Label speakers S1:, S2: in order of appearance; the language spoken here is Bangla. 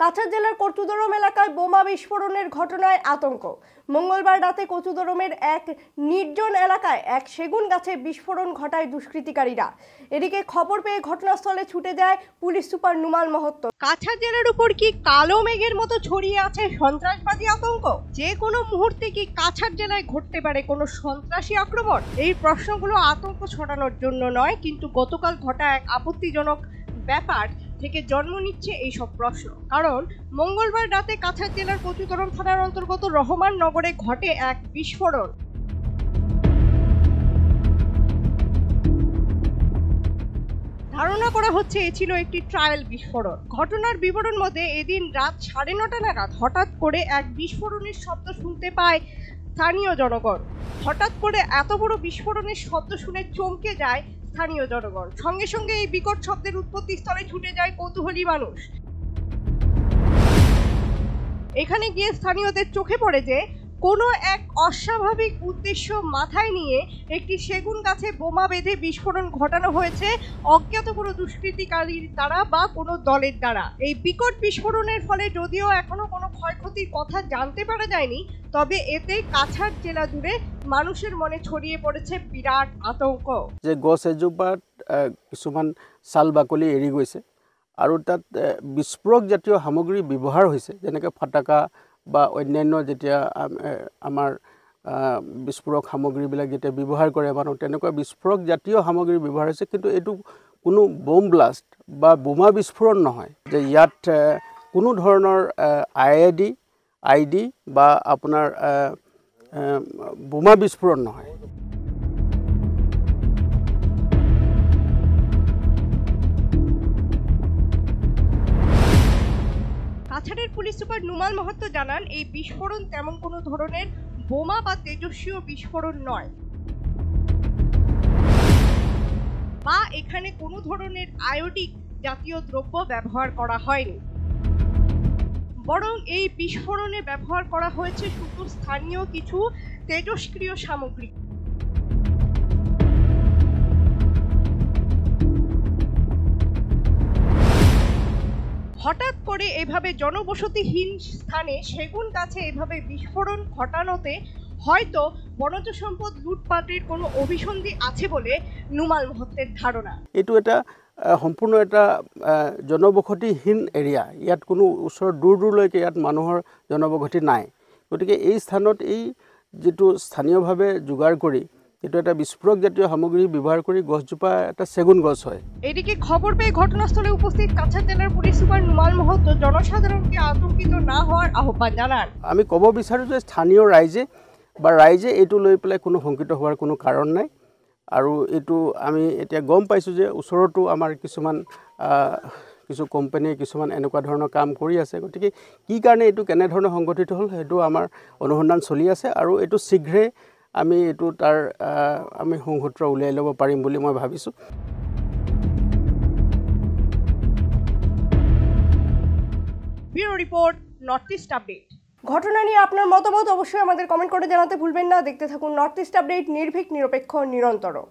S1: কাছাড় জেলার কচুদরম এলাকায় বোমা বিস্ফোরণের ঘটনায় আতঙ্ক। মঙ্গলবার রাতে কচুদরমের এক নির্জন এলাকায় এক সেগুন গাছে বিস্ফোরণ ঘটায় দুষ্কৃতিকারীরা। এদিকে খবর পেয়ে ঘটনাস্থলে ছুটে যায় পুলিশ সুপার নুমাল মহত্ত। কাছাড় জেলার উপর কি কালো মেঘের মতো ছড়িয়ে আছে সন্ত্রাসবাদী আতঙ্ক? যে কোনো মুহূর্তে কি কাছাড় জেলায় ঘটতে পারে কোনো সন্ত্রাসী আক্রমণ? এই প্রশ্নগুলো আতঙ্ক ছড়ানোর জন্য নয়, কিন্তু গতকাল ঘটা এক আপত্তিজনক ব্যাপার থেকে জন্ম নিচ্ছে এইসব প্রশ্ন। কারণ মঙ্গলবার রাতে কাছাড় জেলার কচুদরম থানার অন্তর্গত রহমান নগরে ঘটে এক বিস্ফোরণ। ধারণা করা হচ্ছে এ ছিল একটি ট্রায়াল বিস্ফোরণ। ঘটনার বিবরণ মতে এদিন রাত 9:30 নাগাদ হঠাৎ করে এক বিস্ফোরণের শব্দ শুনতে পায় স্থানীয় জনগণ। হঠাৎ করে এত বড় বিস্ফোরণের শব্দ শুনে চমকে যায় স্থানীয় জনগণ। সঙ্গে সঙ্গে এই বিকট শব্দের উৎপত্তি স্থলে ছুটে যায় কৌতূহলী মানুষ। এখানে গিয়ে স্থানীয়দের চোখে পড়ে যে কোনো এক অস্বাভাবিক উদ্দেশ্য মাথায় নিয়ে একটি সেগুন গাছে বোমা বেঁধে বিস্ফোরণ ঘটানো হয়েছে অজ্ঞাত কোনো দুষ্কৃতিকারীর দ্বারা বা কোনো দলের দ্বারা। এই বিকট বিস্ফোরণের ফলে যদিও এখনো কোনো ক্ষয়ক্ষতির কথা জানতে পারা যায়নি, তবে এতে কাছাড় জেলা জুড়ে মানুষের মনে ছড়িয়ে পড়েছে বিরাট আতঙ্ক।
S2: যে গছ এজোপাত কিছুমান ছাল বাকলি এৰি গৈছে আৰু তাত বিস্ফোৰক জাতীয় সামগ্ৰী ব্যৱহাৰ হৈছে, যেনেকৈ ফটাকা বা অন্যান্য যেতিয়া আমাৰ বিস্ফোৰক সামগ্ৰীবিলাক যেতিয়া ব্যৱহাৰ কৰে মানুহ, তেনেকুৱা বিস্ফোৰক জাতীয় সামগ্ৰী ব্যৱহাৰ হৈছে। কিন্তু এইটো কোনো বম ব্লাষ্ট বা বোমা বিস্ফোৰণ নহয়, যে ইয়াত কোনো ধৰণৰ আইডি বা আপোনাৰ বোমা বিস্ফোৰণ নহয়।
S1: কাছাড়ের পুলিশ সুপার নুমাল মহত্ত জানান, এই বিস্ফোরণ তেমন কোনো ধরনের বোমা বা তেজস্ক্রিয় বিস্ফোরণ নয়, বা এখানে কোনো ধরনের আয়োডিক জাতীয় দ্রব্য ব্যবহার করা হয়নি, বরং এই বিস্ফোরণে ব্যবহার করা হয়েছে শুধু স্থানীয় কিছু তেজস্ক্রিয় সামগ্রী। হঠাৎ করে এভাবে জনবসতিহীন স্থানে সেগুন গাছে এভাবে বিস্ফোরণ ঘটানোতে হয়তো বনজ সম্পদ লুটপাটের কোনো অভিসন্ধি আছে বলে নুমাল মহত্তের ধারণা।
S2: এইটো এটা সম্পূৰ্ণ এটা জনবসতিহীন এৰিয়া। ইয়াত কোনো ওচৰৰ দূৰলৈকে ইয়াত মানুহৰ জনবসতি নাই। গতিকে এই স্থানত এই যিটো স্থানীয়ভাৱে যোগাৰ কৰি এটা একটা বিস্ফোরক জাতীয় সামগ্রী ব্যবহার করে গছজোপা একটা সেগুন গছ হয়।
S1: এদিকে খবর পেয়ে ঘটনাস্থলে উপস্থিত কাছাড় জেলার পুলিশ সুপার নুমাল মহত্ত জনসাধারণকে আতঙ্কিত না হওয়ার আহ্বান জানান।
S2: আমি কব বিচাৰো যে স্থানীয় ৰাইজে এইটো লৈ পেলাই কোনো শংকিত হোৱাৰ কোনো কাৰণ নাই। আৰু এইটো আমি এতিয়া গম পাইছোঁ যে ওচৰতো আমাৰ কিছু কোম্পানীয়ে কিছুমান এনেকুৱা ধৰণৰ কাম কৰি আছে। গতিকে কি কাৰণে এইটো কেনেধৰণে সংগঠিত হ'ল সেইটো আমাৰ অনুসন্ধান চলি আছে, আৰু এইটো শীঘ্ৰে আমি এইটো তাৰ আমি সংসূত্ৰ উলিয়াই ল'ব পাৰিম বুলি মই ভাবিছোঁ।
S1: Bureau report, north east update. ঘটনা নিয়ে আপনার মতামত অবশ্যই আমাদের কমেন্ট করে জানাতে ভুলবেন না। দেখতে থাকুন নর্থ ইস্ট আপডেট, নির্ভীক, নিরপেক্ষ, নিরন্তর।